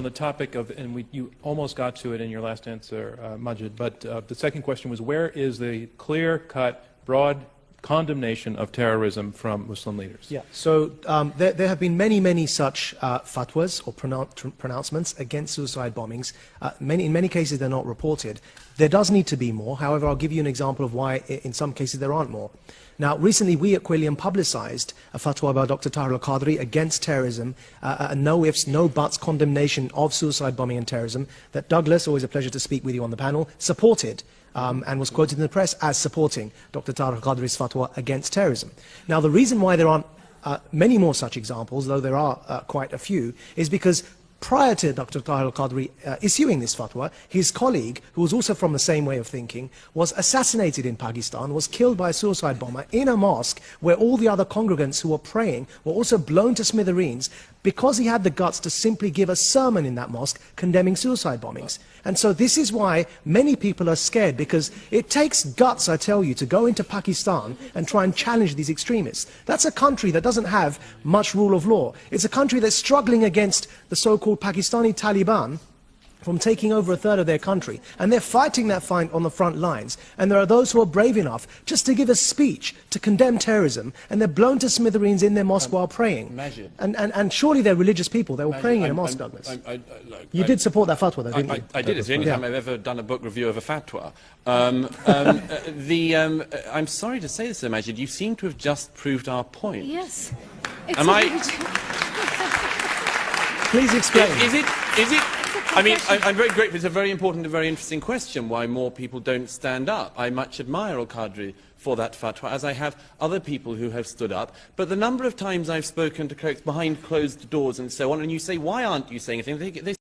On the topic of, and you almost got to it in your last answer, Majid, but the second question was, where is the clear-cut, broad condemnation of terrorism from Muslim leaders? Yeah, so there have been many such fatwas or pronouncements against suicide bombings. In many cases they're not reported. There does need to be more. However, I'll give you an example of why in some cases there aren't more. Now, recently we at Quilliam publicized a fatwa by Dr. Tahir Qadri against terrorism, a no ifs, no buts condemnation of suicide bombing and terrorism that Douglas, always a pleasure to speak with you on the panel, supported. And was quoted in the press as supporting Dr. Tahir Qadri's fatwa against terrorism. Now, the reason why there aren't many more such examples, though there are quite a few, is because prior to Dr. Tahir Qadri issuing this fatwa, his colleague, who was also from the same way of thinking, was assassinated in Pakistan, was killed by a suicide bomber in a mosque where all the other congregants who were praying were also blown to smithereens because he had the guts to simply give a sermon in that mosque condemning suicide bombings. And so this is why many people are scared, because it takes guts, I tell you, to go into Pakistan and try and challenge these extremists. That's a country that doesn't have much rule of law. It's a country that's struggling against the so-called Pakistani Taliban from taking over a third of their country. And they're fighting that fight on the front lines. And there are those who are brave enough just to give a speech to condemn terrorism, and they're blown to smithereens in their mosque while praying. And surely they're religious people. They were praying in a mosque, Douglas. You did support that fatwa, though, didn't you? I did. It's the only time I've ever done a book review of a fatwa. I'm sorry to say this, Sir Majid, you seem to have just proved our point. Yes. Please explain. Is it? I mean, I'm very grateful. It's a very important and very interesting question, why more people don't stand up. I much admire Al-Qadri for that fatwa, as I have other people who have stood up. But the number of times I've spoken to folks behind closed doors and so on, and you say, why aren't you saying anything? They